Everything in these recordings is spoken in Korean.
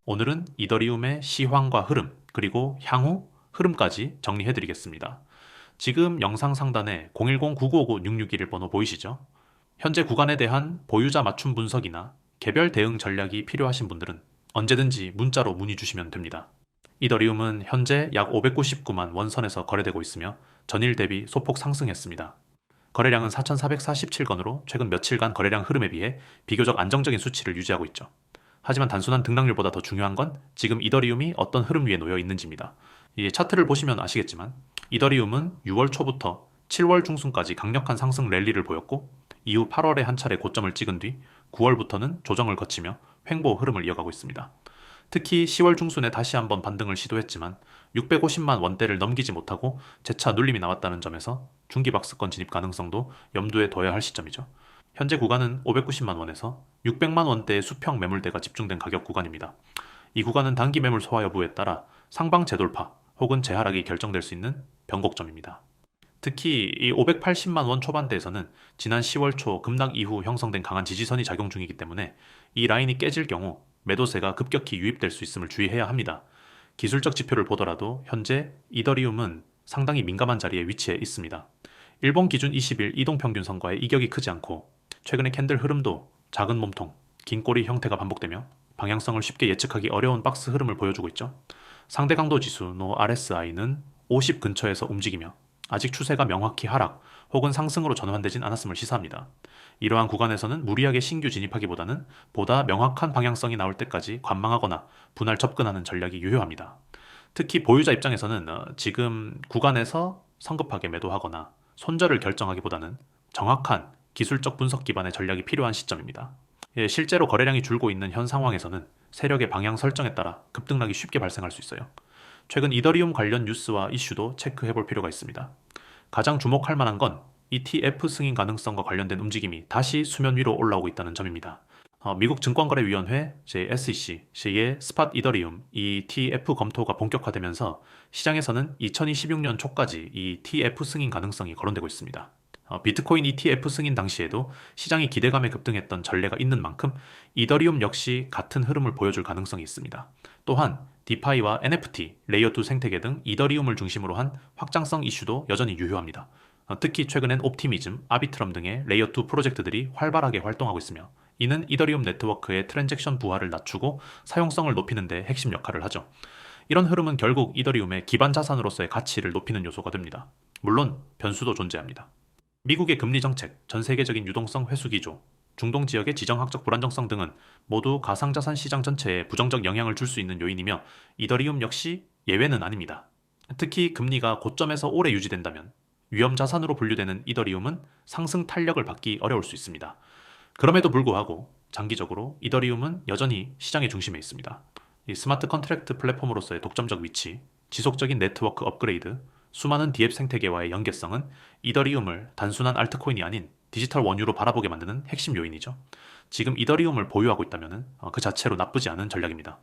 오늘은 이더리움의 시황과 흐름, 그리고 향후 흐름까지 정리해드리겠습니다. 지금 영상 상단에 010-9959-661 번호 보이시죠? 현재 구간에 대한 보유자 맞춤 분석이나 개별 대응 전략이 필요하신 분들은 언제든지 문자로 문의 주시면 됩니다. 이더리움은 현재 약 599만 원선에서 거래되고 있으며 전일 대비 소폭 상승했습니다. 거래량은 4,447건으로 최근 며칠간 거래량 흐름에 비해 비교적 안정적인 수치를 유지하고 있죠. 하지만 단순한 등락률보다 더 중요한 건 지금 이더리움이 어떤 흐름 위에 놓여 있는지입니다. 이 차트를 보시면 아시겠지만 이더리움은 6월 초부터 7월 중순까지 강력한 상승 랠리를 보였고 이후 8월에 한 차례 고점을 찍은 뒤 9월부터는 조정을 거치며 횡보 흐름을 이어가고 있습니다. 특히 10월 중순에 다시 한번 반등을 시도했지만 650만 원대를 넘기지 못하고 재차 눌림이 나왔다는 점에서 중기박스권 진입 가능성도 염두에 둬야 할 시점이죠. 현재 구간은 590만 원에서 600만 원대의 수평 매물대가 집중된 가격 구간입니다. 이 구간은 단기 매물 소화 여부에 따라 상방 재돌파 혹은 재하락이 결정될 수 있는 변곡점입니다. 특히 이 580만 원 초반대에서는 지난 10월 초 급락 이후 형성된 강한 지지선이 작용 중이기 때문에 이 라인이 깨질 경우 매도세가 급격히 유입될 수 있음을 주의해야 합니다. 기술적 지표를 보더라도 현재 이더리움은 상당히 민감한 자리에 위치해 있습니다. 일본 기준 20일 이동평균선과의 이격이 크지 않고 최근의 캔들 흐름도 작은 몸통, 긴 꼬리 형태가 반복되며 방향성을 쉽게 예측하기 어려운 박스 흐름을 보여주고 있죠. 상대 강도 지수 노 RSI는 50 근처에서 움직이며 아직 추세가 명확히 하락 혹은 상승으로 전환되진 않았음을 시사합니다. 이러한 구간에서는 무리하게 신규 진입하기보다는 보다 명확한 방향성이 나올 때까지 관망하거나 분할 접근하는 전략이 유효합니다. 특히 보유자 입장에서는 지금 구간에서 성급하게 매도하거나 손절을 결정하기보다는 정확한 기술적 분석 기반의 전략이 필요한 시점입니다. 실제로 거래량이 줄고 있는 현 상황에서는 세력의 방향 설정에 따라 급등락이 쉽게 발생할 수 있어요. 최근 이더리움 관련 뉴스와 이슈도 체크해 볼 필요가 있습니다. 가장 주목할 만한 건 ETF 승인 가능성과 관련된 움직임이 다시 수면 위로 올라오고 있다는 점입니다. 미국 증권거래위원회 SEC의 스팟 이더리움 ETF 검토가 본격화되면서 시장에서는 2026년 초까지 이 ETF 승인 가능성이 거론되고 있습니다. 비트코인 ETF 승인 당시에도 시장이 기대감에 급등했던 전례가 있는 만큼 이더리움 역시 같은 흐름을 보여줄 가능성이 있습니다. 또한 디파이와 NFT, 레이어2 생태계 등 이더리움을 중심으로 한 확장성 이슈도 여전히 유효합니다. 특히 최근엔 옵티미즘, 아비트럼 등의 레이어2 프로젝트들이 활발하게 활동하고 있으며 이는 이더리움 네트워크의 트랜잭션 부하를 낮추고 사용성을 높이는 데 핵심 역할을 하죠. 이런 흐름은 결국 이더리움의 기반 자산으로서의 가치를 높이는 요소가 됩니다. 물론 변수도 존재합니다. 미국의 금리 정책, 전 세계적인 유동성 회수 기조, 중동 지역의 지정학적 불안정성 등은 모두 가상자산 시장 전체에 부정적 영향을 줄 수 있는 요인이며 이더리움 역시 예외는 아닙니다. 특히 금리가 고점에서 오래 유지된다면 위험 자산으로 분류되는 이더리움은 상승 탄력을 받기 어려울 수 있습니다. 그럼에도 불구하고 장기적으로 이더리움은 여전히 시장의 중심에 있습니다. 이 스마트 컨트랙트 플랫폼으로서의 독점적 위치, 지속적인 네트워크 업그레이드, 수많은 디앱 생태계와의 연계성은 이더리움을 단순한 알트코인이 아닌 디지털 원유로 바라보게 만드는 핵심 요인이죠. 지금 이더리움을 보유하고 있다면 그 자체로 나쁘지 않은 전략입니다.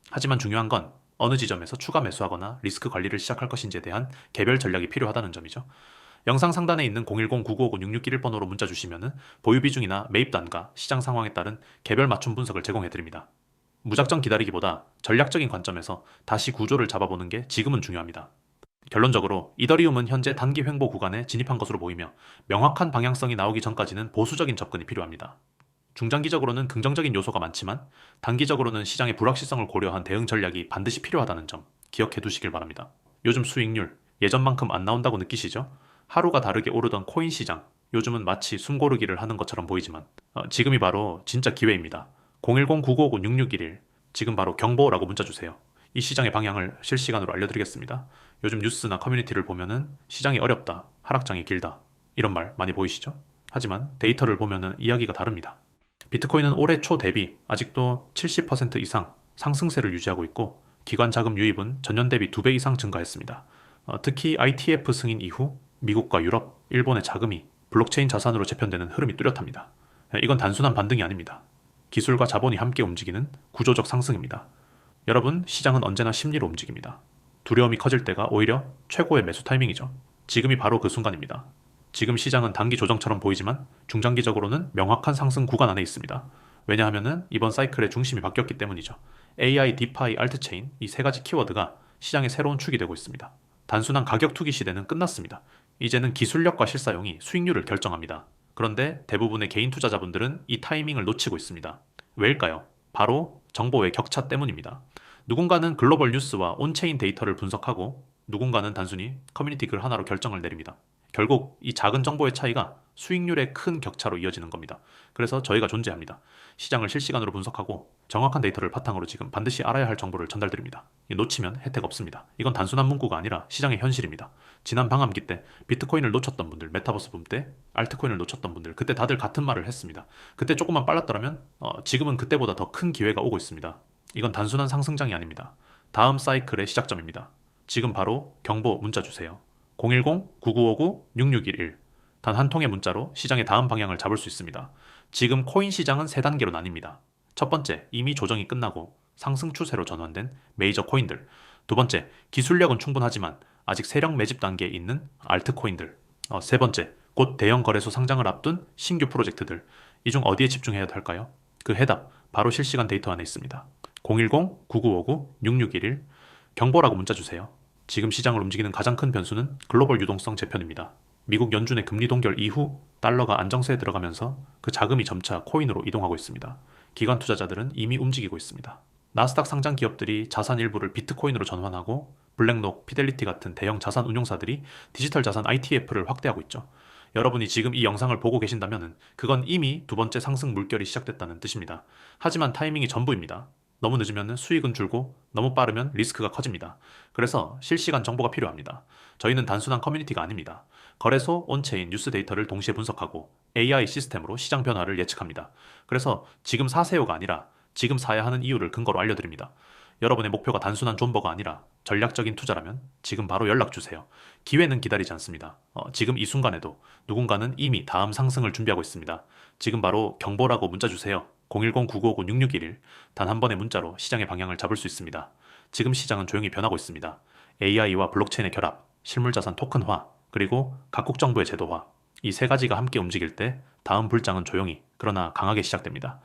하지만 중요한 건 어느 지점에서 추가 매수하거나 리스크 관리를 시작할 것인지에 대한 개별 전략이 필요하다는 점이죠. 영상 상단에 있는 010-9959-6661 번호로 문자 주시면 보유 비중이나 매입 단가, 시장 상황에 따른 개별 맞춤 분석을 제공해드립니다. 무작정 기다리기보다 전략적인 관점에서 다시 구조를 잡아보는 게 지금은 중요합니다. 결론적으로 이더리움은 현재 단기 횡보 구간에 진입한 것으로 보이며 명확한 방향성이 나오기 전까지는 보수적인 접근이 필요합니다. 중장기적으로는 긍정적인 요소가 많지만 단기적으로는 시장의 불확실성을 고려한 대응 전략이 반드시 필요하다는 점 기억해 두시길 바랍니다. 요즘 수익률 예전만큼 안 나온다고 느끼시죠? 하루가 다르게 오르던 코인 시장 요즘은 마치 숨고르기를 하는 것처럼 보이지만 지금이 바로 진짜 기회입니다. 010-9959-6611 지금 바로 경보라고 문자 주세요. 이 시장의 방향을 실시간으로 알려드리겠습니다. 요즘 뉴스나 커뮤니티를 보면은 시장이 어렵다, 하락장이 길다 이런 말 많이 보이시죠? 하지만 데이터를 보면은 이야기가 다릅니다. 비트코인은 올해 초 대비 아직도 70% 이상 상승세를 유지하고 있고 기관 자금 유입은 전년 대비 2배 이상 증가했습니다. 특히 ITF 승인 이후 미국과 유럽, 일본의 자금이 블록체인 자산으로 재편되는 흐름이 뚜렷합니다. 이건 단순한 반등이 아닙니다. 기술과 자본이 함께 움직이는 구조적 상승입니다. 여러분, 시장은 언제나 심리로 움직입니다. 두려움이 커질 때가 오히려 최고의 매수 타이밍이죠. 지금이 바로 그 순간입니다. 지금 시장은 단기 조정처럼 보이지만 중장기적으로는 명확한 상승 구간 안에 있습니다. 왜냐하면은 이번 사이클의 중심이 바뀌었기 때문이죠. AI, 디파이, 알트체인 이 세 가지 키워드가 시장의 새로운 축이 되고 있습니다. 단순한 가격 투기 시대는 끝났습니다. 이제는 기술력과 실사용이 수익률을 결정합니다. 그런데 대부분의 개인 투자자분들은 이 타이밍을 놓치고 있습니다. 왜일까요? 바로 정보의 격차 때문입니다. 누군가는 글로벌 뉴스와 온체인 데이터를 분석하고 누군가는 단순히 커뮤니티 글 하나로 결정을 내립니다. 결국 이 작은 정보의 차이가 수익률의 큰 격차로 이어지는 겁니다. 그래서 저희가 존재합니다. 시장을 실시간으로 분석하고 정확한 데이터를 바탕으로 지금 반드시 알아야 할 정보를 전달드립니다. 놓치면 혜택 없습니다. 이건 단순한 문구가 아니라 시장의 현실입니다. 지난 방암기 때 비트코인을 놓쳤던 분들, 메타버스 붐 때 알트코인을 놓쳤던 분들, 그때 다들 같은 말을 했습니다. 그때 조금만 빨랐더라면 지금은 그때보다 더 큰 기회가 오고 있습니다. 이건 단순한 상승장이 아닙니다. 다음 사이클의 시작점입니다. 지금 바로 경보 문자 주세요. 010-9959-6611 단 한 통의 문자로 시장의 다음 방향을 잡을 수 있습니다. 지금 코인 시장은 세 단계로 나뉩니다. 첫 번째, 이미 조정이 끝나고 상승 추세로 전환된 메이저 코인들. 두 번째, 기술력은 충분하지만 아직 세력 매집 단계에 있는 알트코인들. 세 번째, 곧 대형 거래소 상장을 앞둔 신규 프로젝트들. 이 중 어디에 집중해야 할까요? 그 해답, 바로 실시간 데이터 안에 있습니다. 010-9959-6611 경보라고 문자 주세요. 지금 시장을 움직이는 가장 큰 변수는 글로벌 유동성 재편입니다. 미국 연준의 금리 동결 이후 달러가 안정세에 들어가면서 그 자금이 점차 코인으로 이동하고 있습니다. 기관 투자자들은 이미 움직이고 있습니다. 나스닥 상장 기업들이 자산 일부를 비트코인으로 전환하고 블랙록, 피델리티 같은 대형 자산 운용사들이 디지털 자산 ITF를 확대하고 있죠. 여러분이 지금 이 영상을 보고 계신다면 그건 이미 두 번째 상승 물결이 시작됐다는 뜻입니다. 하지만 타이밍이 전부입니다. 너무 늦으면 수익은 줄고 너무 빠르면 리스크가 커집니다. 그래서 실시간 정보가 필요합니다. 저희는 단순한 커뮤니티가 아닙니다. 거래소, 온체인, 뉴스 데이터를 동시에 분석하고 AI 시스템으로 시장 변화를 예측합니다. 그래서 지금 사세요가 아니라 지금 사야 하는 이유를 근거로 알려드립니다. 여러분의 목표가 단순한 존버가 아니라 전략적인 투자라면 지금 바로 연락주세요. 기회는 기다리지 않습니다. 지금 이 순간에도 누군가는 이미 다음 상승을 준비하고 있습니다. 지금 바로 경보라고 문자 주세요. 010-9959-6611 단 한 번의 문자로 시장의 방향을 잡을 수 있습니다. 지금 시장은 조용히 변하고 있습니다. AI와 블록체인의 결합, 실물자산 토큰화, 그리고 각국 정부의 제도화 이 세 가지가 함께 움직일 때 다음 불장은 조용히 그러나 강하게 시작됩니다.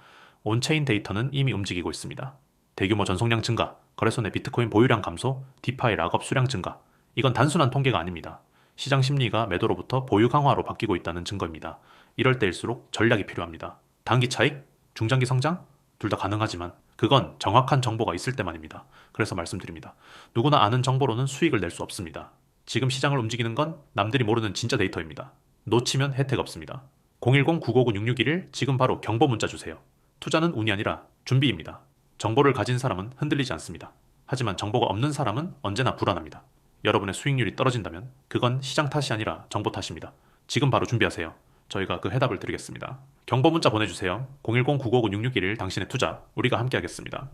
온체인 데이터는 이미 움직이고 있습니다. 대규모 전송량 증가, 거래소 내 비트코인 보유량 감소, 디파이 락업 수량 증가 이건 단순한 통계가 아닙니다. 시장 심리가 매도로부터 보유 강화로 바뀌고 있다는 증거입니다. 이럴 때일수록 전략이 필요합니다. 단기 차익, 중장기 성장? 둘 다 가능하지만 그건 정확한 정보가 있을 때만입니다. 그래서 말씀드립니다. 누구나 아는 정보로는 수익을 낼 수 없습니다. 지금 시장을 움직이는 건 남들이 모르는 진짜 데이터입니다. 놓치면 혜택 없습니다. 010-9959-6611 지금 바로 경보 문자 주세요. 투자는 운이 아니라 준비입니다. 정보를 가진 사람은 흔들리지 않습니다. 하지만 정보가 없는 사람은 언제나 불안합니다. 여러분의 수익률이 떨어진다면 그건 시장 탓이 아니라 정보 탓입니다. 지금 바로 준비하세요. 저희가 그 해답을 드리겠습니다. 경보 문자 보내주세요. 010-9959-6611 당신의 투자 우리가 함께 하겠습니다.